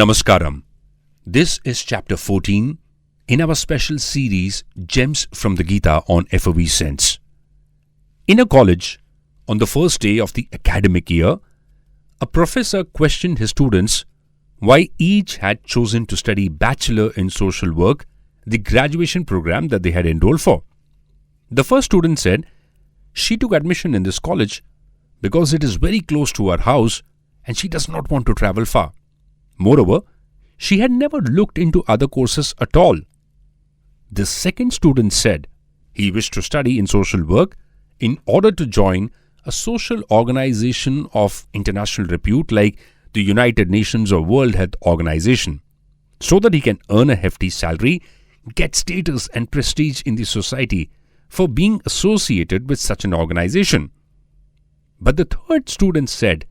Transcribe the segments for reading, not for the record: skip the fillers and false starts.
Namaskaram. This is chapter 14 in our special series Gems from the Gita on FOV Sense. In a college, on the first day of the academic year, a professor questioned his students why each had chosen to study Bachelor in Social Work, the graduation program that they had enrolled for. The first student said she took admission in this college because it is very close to her house and she does not want to travel far. Moreover, she had never looked into other courses at all. The second student said he wished to study in social work in order to join a social organization of international repute like the United Nations or World Health Organization, so that he can earn a hefty salary, get status and prestige in the society for being associated with such an organization. But the third student said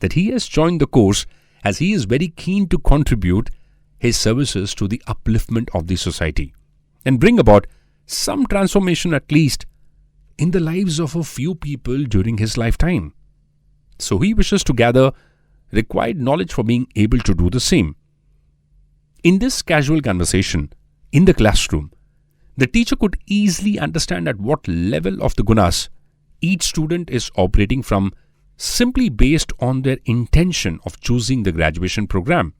that he has joined the course as he is very keen to contribute his services to the upliftment of the society and bring about some transformation at least in the lives of a few people during his lifetime. So he wishes to gather required knowledge for being able to do the same. In this casual conversation in the classroom, the teacher could easily understand at what level of the gunas each student is operating from, simply based on their intention of choosing the graduation program.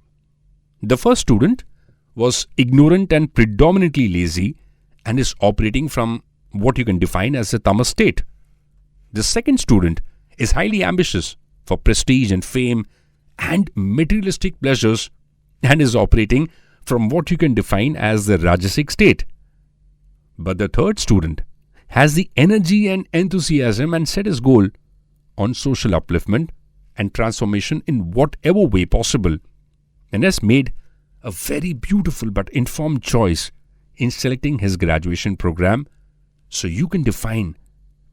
The first student was ignorant and predominantly lazy and is operating from what you can define as a tamas state. The second student is highly ambitious for prestige and fame and materialistic pleasures and is operating from what you can define as the rajasic state. But the third student has the energy and enthusiasm and set his goal on social upliftment and transformation in whatever way possible, and has made a very beautiful but informed choice in selecting his graduation program, so you can define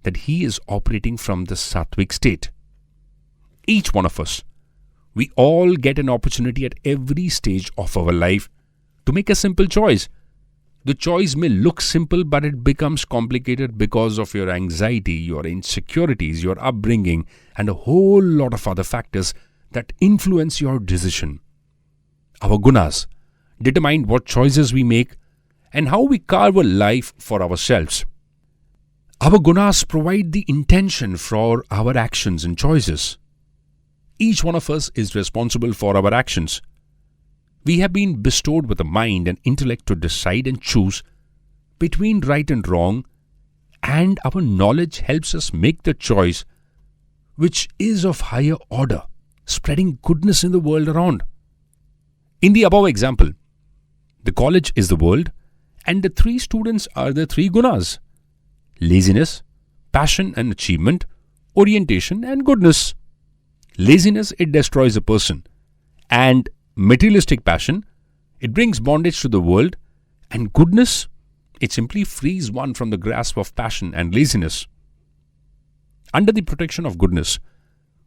that he is operating from the sattvic state. Each one of us, we all get an opportunity at every stage of our life to make a simple choice. The choice may look simple, but it becomes complicated because of your anxiety, your insecurities, your upbringing, and a whole lot of other factors that influence your decision. Our gunas determine what choices we make and how we carve a life for ourselves. Our gunas provide the intention for our actions and choices. Each one of us is responsible for our actions. We have been bestowed with a mind and intellect to decide and choose between right and wrong, and our knowledge helps us make the choice which is of higher order, spreading goodness in the world around. In the above example, the college is the world and the three students are the three gunas: laziness, passion and achievement, orientation and goodness. Laziness, it destroys a person, and materialistic passion, it brings bondage to the world, and goodness, it simply frees one from the grasp of passion and laziness. Under the protection of goodness,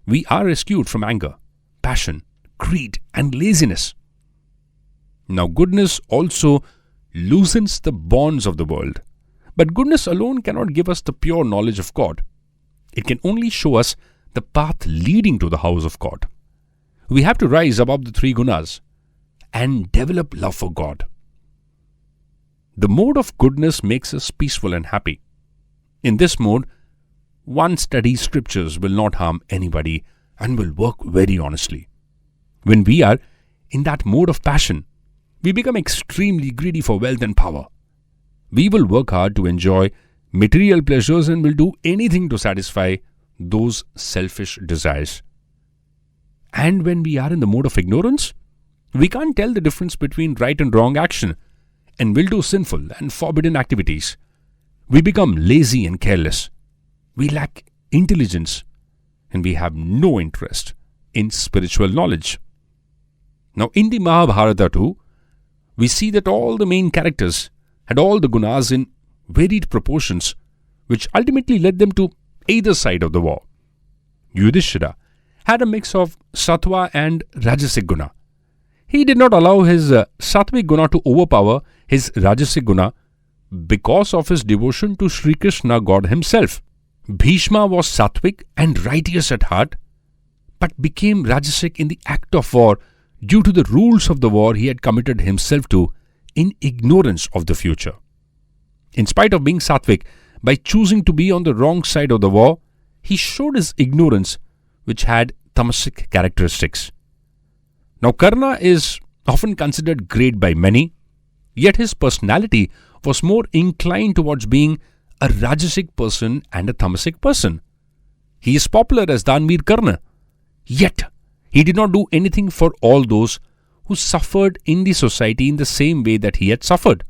we are rescued from anger, passion, greed and laziness. Now goodness also loosens the bonds of the world, but goodness alone cannot give us the pure knowledge of God. It can only show us the path leading to the house of God. We have to rise above the three gunas and develop love for God. The mode of goodness makes us peaceful and happy. In this mode, one studies scriptures, will not harm anybody, and will work very honestly. When we are in that mode of passion, we become extremely greedy for wealth and power. We will work hard to enjoy material pleasures and will do anything to satisfy those selfish desires. And when we are in the mode of ignorance, we can't tell the difference between right and wrong action and will do sinful and forbidden activities. We become lazy and careless. We lack intelligence and we have no interest in spiritual knowledge. Now in the Mahabharata too, we see that all the main characters had all the gunas in varied proportions, which ultimately led them to either side of the war. Yudhishthira had a mix of sattva and rajasic guna. He did not allow his sattvic guna to overpower his rajasic guna because of his devotion to Sri Krishna, God himself. Bhishma was sattvic and righteous at heart, but became rajasic in the act of war due to the rules of the war he had committed himself to in ignorance of the future. In spite of being Sattvic, by choosing to be on the wrong side of the war, he showed his ignorance, which had tamasic characteristics. Now, Karna is often considered great by many, yet his personality was more inclined towards being a Rajasic person and a Tamasic person. He is popular as Danveer Karna, yet he did not do anything for all those who suffered in the society in the same way that he had suffered.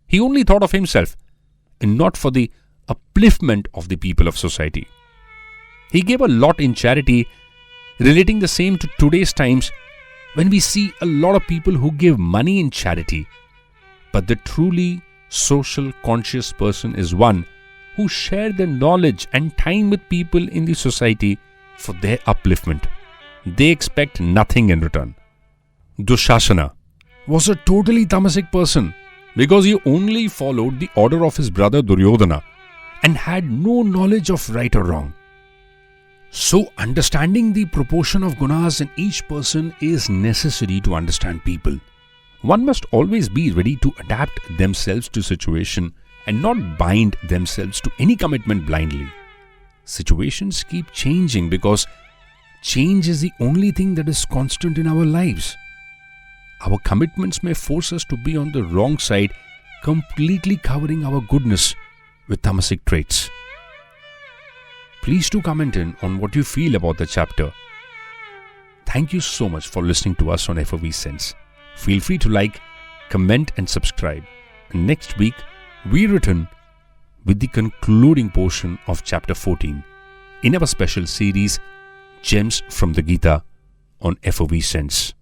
He only thought of himself and not for the upliftment of the people of society. He gave a lot in charity, relating the same to today's times when we see a lot of people who give money in charity. But the truly social conscious person is one who share their knowledge and time with people in the society for their upliftment. They expect nothing in return. Dushasana was a totally tamasic person because he only followed the order of his brother Duryodhana and had no knowledge of right or wrong. So, understanding the proportion of gunas in each person is necessary to understand people. One must always be ready to adapt themselves to situation and not bind themselves to any commitment blindly. Situations keep changing because change is the only thing that is constant in our lives. Our commitments may force us to be on the wrong side, completely covering our goodness with tamasic traits. Please do comment in on what you feel about the chapter. Thank you so much for listening to us on FOV Sense. Feel free to like, comment and subscribe. And next week, we return with the concluding portion of chapter 14 in our special series, Gems from the Gita on FOV Sense.